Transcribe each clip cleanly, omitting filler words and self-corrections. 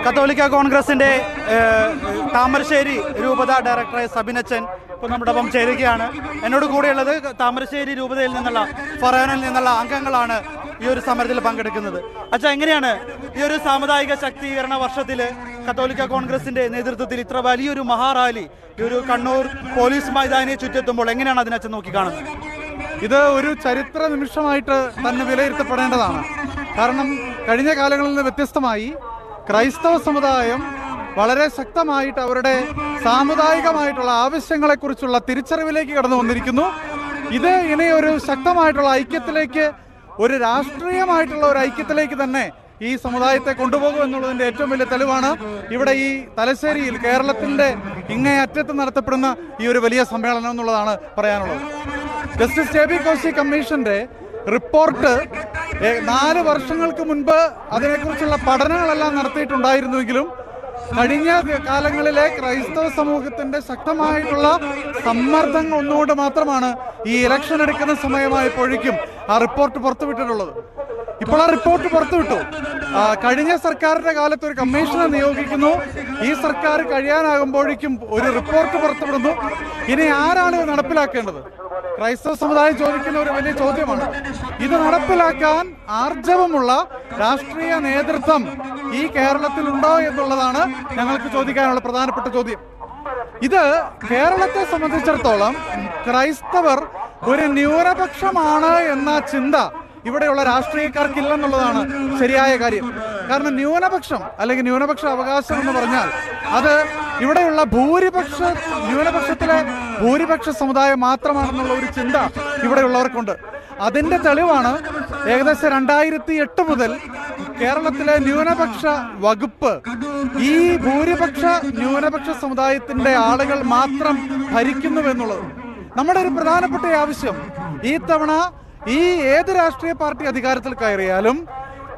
കത്തോലിക്ക കോൺഗ്രസിന്റെ താമരശ്ശേരി രൂപത ഡയറക്ടറായ സബിനച്ചൻ ഇപ്പോൾ നമ്മുടെ ഒപ്പം ചേരുകയാണ്. എന്നോട് കൂടെയുള്ളത് താമരശ്ശേരി രൂപതയിൽ നിന്നുള്ള ഫൊറോനയിൽ നിന്നുള്ള അംഗങ്ങളാണ് ഈ ഒരു സമരത്തിൽ പങ്കെടുക്കുന്നത്. അച്ഛാ, എങ്ങനെയാണ് ഈ ഒരു സാമുദായിക ശാക്തീകരണ വർഷത്തിൽ കത്തോലിക്ക കോൺഗ്രസിന്റെ നേതൃത്വത്തിൽ ഇത്ര വലിയൊരു മഹാറാലി ഈ ഒരു കണ്ണൂർ പോലീസ് മൈതാനിയെ ചുറ്റെത്തുമ്പോൾ എങ്ങനെയാണ് അതിനച്ഛൻ നോക്കിക്കാണുന്നത്? ഇത് ഒരു ചരിത്ര നിമിഷമായിട്ട് തന്നെ വിലയിരുത്തപ്പെടേണ്ടതാണ്. കാരണം കഴിഞ്ഞ കാലങ്ങളിൽ നിന്ന് വ്യത്യസ്തമായി ക്രൈസ്തവ സമുദായം വളരെ ശക്തമായിട്ട് അവരുടെ സാമുദായികമായിട്ടുള്ള ആവശ്യങ്ങളെക്കുറിച്ചുള്ള തിരിച്ചറിവിലേക്ക് കടന്നു വന്നിരിക്കുന്നു. ഇത് ഇനി ഒരു ശക്തമായിട്ടുള്ള ഐക്യത്തിലേക്ക്, ഒരു രാഷ്ട്രീയമായിട്ടുള്ള ഒരു ഐക്യത്തിലേക്ക് തന്നെ ഈ സമുദായത്തെ കൊണ്ടുപോകും എന്നുള്ളതിന്റെ ഏറ്റവും വലിയ തെളിവാണ് ഇവിടെ ഈ തലശ്ശേരിയിൽ കേരളത്തിന്റെ ഇങ്ങേ അറ്റത്ത് നടത്തപ്പെടുന്ന ഈ ഒരു വലിയ സമ്മേളനം എന്നുള്ളതാണ് പറയാനുള്ളത്. ജസ്റ്റിസ് JB കോശി കമ്മീഷന്റെ റിപ്പോർട്ട് 4 വർഷങ്ങൾക്ക് മുൻപ് അതിനെക്കുറിച്ചുള്ള പഠനങ്ങളെല്ലാം നടത്തിയിട്ടുണ്ടായിരുന്നുവെങ്കിലും കഴിഞ്ഞ കാലങ്ങളിലെ ക്രൈസ്തവ സമൂഹത്തിന്റെ ശക്തമായിട്ടുള്ള സമ്മർദ്ദങ്ങൾ ഒന്നുകൊണ്ട് മാത്രമാണ് ഈ ഇലക്ഷൻ എടുക്കുന്ന സമയമായപ്പോഴേക്കും ആ റിപ്പോർട്ട് പുറത്തുവിട്ടിട്ടുള്ളത്. ഇപ്പോൾ ആ റിപ്പോർട്ട് പുറത്തുവിട്ടു. കഴിഞ്ഞ സർക്കാരിന്റെ കാലത്ത് ഒരു കമ്മീഷനെ നിയോഗിക്കുന്നു. ഈ സർക്കാർ കഴിയാനാകുമ്പോഴേക്കും ഒരു റിപ്പോർട്ട് പുറത്തുവിടുന്നു. ഇനി ആരാണ് ഇത് നടപ്പിലാക്കേണ്ടത്? ക്രൈസ്തവ സമുദായം ചോദിക്കുന്ന ഒരു വലിയ ചോദ്യമാണ്. ഇത് നടപ്പിലാക്കാൻ ആർജവമുള്ള രാഷ്ട്രീയ നേതൃത്വം ഈ കേരളത്തിലുണ്ടോ എന്നുള്ളതാണ് ഞങ്ങൾക്ക് ചോദിക്കാനുള്ള പ്രധാനപ്പെട്ട ചോദ്യം. ഇത് കേരളത്തെ സംബന്ധിച്ചിടത്തോളം ക്രൈസ്തവർ ഒരു ന്യൂനപക്ഷമാണ് എന്ന ചിന്ത ഇവിടെയുള്ള രാഷ്ട്രീയക്കാർക്കില്ലെന്നുള്ളതാണ് ശരിയായ കാര്യം. കാരണം ന്യൂനപക്ഷം അല്ലെങ്കിൽ ന്യൂനപക്ഷ അവകാശം എന്ന് പറഞ്ഞാൽ അത് ഇവിടെയുള്ള ന്യൂനപക്ഷത്തിലെ ഭൂരിപക്ഷ സമുദായം മാത്രമാണെന്നുള്ള ഒരു ചിന്ത ഇവിടെയുള്ളവർക്കുണ്ട്. അതിന്റെ തെളിവാണ് ഏകദേശം 2008 മുതൽ കേരളത്തിലെ ന്യൂനപക്ഷ വകുപ്പ് ഈ ന്യൂനപക്ഷ സമുദായത്തിന്റെ ആളുകൾ മാത്രം ഭരിക്കുന്നുവെന്നുള്ളത്. നമ്മുടെ ഒരു പ്രധാനപ്പെട്ട ആവശ്യം ഈ തവണ ഏത് രാഷ്ട്രീയ പാർട്ടി അധികാരത്തിൽ കയറിയാലും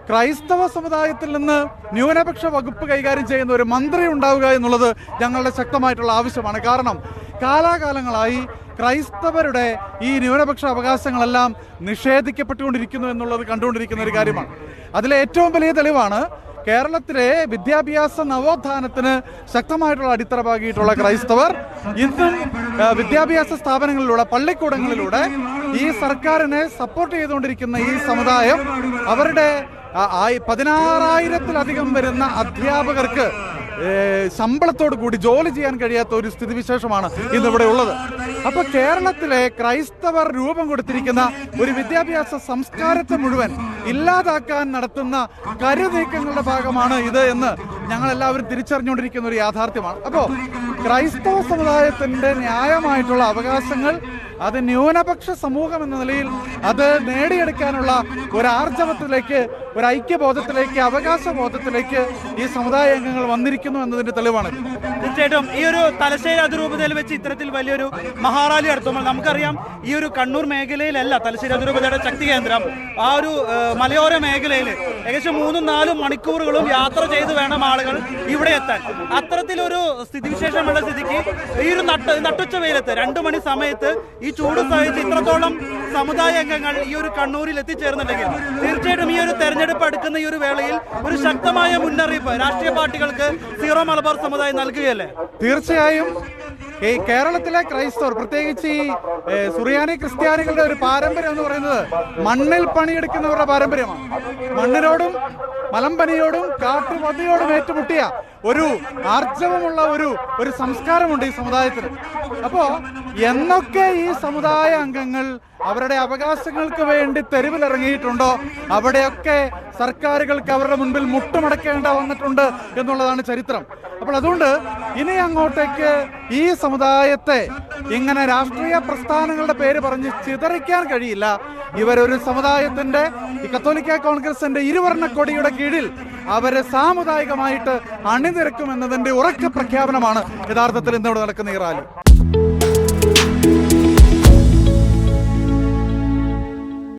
ക്രൈസ്തവ സമുദായത്തിൽ നിന്ന് ന്യൂനപക്ഷ വകുപ്പ് കൈകാര്യം ചെയ്യുന്ന ഒരു മന്ത്രി ഉണ്ടാവുക എന്നുള്ളത് ഞങ്ങളുടെ ശക്തമായിട്ടുള്ള ആവശ്യമാണ്. കാരണം കാലാകാലങ്ങളായി ക്രൈസ്തവരുടെ ഈ ന്യൂനപക്ഷ അവകാശങ്ങളെല്ലാം നിഷേധിക്കപ്പെട്ടുകൊണ്ടിരിക്കുന്നു എന്നുള്ളത് കണ്ടുകൊണ്ടിരിക്കുന്ന ഒരു കാര്യമാണ്. അതിലെ ഏറ്റവും വലിയ തെളിവാണ് കേരളത്തിലെ വിദ്യാഭ്യാസ നവോത്ഥാനത്തിന് ശക്തമായിട്ടുള്ള അടിത്തറ പാകിയിട്ടുള്ള ക്രൈസ്തവർ ഇന്നും വിദ്യാഭ്യാസ സ്ഥാപനങ്ങളിലൂടെ, പള്ളിക്കൂടങ്ങളിലൂടെ ഈ സർക്കാരിനെ സപ്പോർട്ട് ചെയ്തുകൊണ്ടിരിക്കുന്ന ഈ സമുദായം അവരുടെ 16,000-ത്തിലധികം വരുന്ന അധ്യാപകർക്ക് ശമ്പളത്തോടു കൂടി ജോലി ചെയ്യാൻ കഴിയാത്ത ഒരു സ്ഥിതിവിശേഷമാണ് ഇന്നിവിടെ ഉള്ളത്. അപ്പൊ കേരളത്തിലെ ക്രൈസ്തവർ രൂപം കൊടുത്തിരിക്കുന്ന ഒരു വിദ്യാഭ്യാസ സംസ്കാരത്തെ മുഴുവൻ ഇല്ലാതാക്കാൻ നടത്തുന്ന കരുനീക്കങ്ങളുടെ ഭാഗമാണ് ഇത് എന്ന് ഞങ്ങളെല്ലാവരും തിരിച്ചറിഞ്ഞുകൊണ്ടിരിക്കുന്ന ഒരു യാഥാർത്ഥ്യമാണ്. അപ്പോൾ ക്രൈസ്തവ സമുദായത്തിന്റെ ന്യായമായിട്ടുള്ള അവകാശങ്ങൾ അത് ന്യൂനപക്ഷ സമൂഹം എന്ന നിലയിൽ അത് നേടിയെടുക്കാനുള്ള ഒരു ആർജവത്തിലേക്ക്, ഒരു ഐക്യബോധത്തിലേക്ക്, അവകാശബോധത്തിലേക്ക് ഈ സമുദായ അംഗങ്ങൾ വന്നിരിക്കുന്നു എന്നതിന്റെ തെളിവാണ്. തീർച്ചയായിട്ടും ഈ ഒരു തലശ്ശേരി അതിരൂപതയിൽ വെച്ച് ഇത്തരത്തിൽ വലിയൊരു മഹാറാലി നടത്തുമ്പോൾ നമുക്കറിയാം ഈ ഒരു കണ്ണൂർ മേഖലയിലല്ല തലശ്ശേരി അതിരൂപതയുടെ ശക്തി കേന്ദ്രം. ആ ഒരു മലയോര മേഖലയിൽ ഏകദേശം 3-4 മണിക്കൂറുകളും യാത്ര ചെയ്ത് വേണം ആളുകൾ ഇവിടെ എത്താൻ. അത്തരത്തിലൊരു സ്ഥിതിവിശേഷമുള്ള സ്ഥിതിക്ക് ഈ ഒരു നട്ടുച്ച വെയിലത്ത് 2 മണി സമയത്ത് ഈ ചൂട് സഹിച്ച് ഇത്രത്തോളം സമുദായ അംഗങ്ങൾ ഈ ഒരു കണ്ണൂരിൽ എത്തിച്ചേർന്നുണ്ടെങ്കിൽ തീർച്ചയായിട്ടും ഈ ഒരു തെരഞ്ഞെടുപ്പ് അടുക്കുന്ന ഈ ഒരു വേളയിൽ ഒരു ശക്തമായ മുന്നറിയിപ്പ് രാഷ്ട്രീയ പാർട്ടികൾക്ക് സീറോ മലബാർ സമുദായം നൽകുകയല്ലേ? തീർച്ചയായും ഈ കേരളത്തിലെ ക്രൈസ്തവർ, പ്രത്യേകിച്ച് ഈ സുറിയാനി ക്രിസ്ത്യാനികളുടെ ഒരു പാരമ്പര്യം എന്ന് പറയുന്നത് മണ്ണിൽ പണിയെടുക്കുന്നവരുടെ പാരമ്പര്യമാണ്. മണ്ണിനോടും മലമ്പനിയോടും കാട്ടുപന്നിയോടും ഏറ്റുമുട്ടിയ ഒരു ആർജവമുള്ള ഒരു സംസ്കാരമുണ്ട് ഈ സമുദായത്തിന്. അപ്പോ എന്നൊക്കെ ഈ സമുദായ അംഗങ്ങൾ അവരുടെ അവകാശങ്ങൾക്ക് വേണ്ടി തെരുവിലിറങ്ങിയിട്ടുണ്ടോ അവിടെയൊക്കെ സർക്കാരുകൾക്ക് അവരുടെ മുൻപിൽ മുട്ടുമടക്കേണ്ട വന്നിട്ടുണ്ട് എന്നുള്ളതാണ് ചരിത്രം. അപ്പോൾ അതുകൊണ്ട് ഇനി അങ്ങോട്ടേക്ക് ഈ സമുദായത്തെ ഇങ്ങനെ രാഷ്ട്രീയ പ്രസ്ഥാനങ്ങളുടെ പേര് പറഞ്ഞ് ചിതറിക്കാൻ കഴിയില്ല. ഇവരൊരു സമുദായത്തിന്റെ, ഈ കത്തോലിക്ക കോൺഗ്രസിന്റെ ഇരുവർണ്ണക്കൊടിയുടെ കീഴിൽ അവരെ സാമുദായികമായിട്ട് അണിനിരക്കുമെന്നതിന്റെ ഉറച്ച പ്രഖ്യാപനമാണ് യഥാർത്ഥത്തിൽ ഇന്നിവിടെ നടക്കുന്ന ഈ റാലി.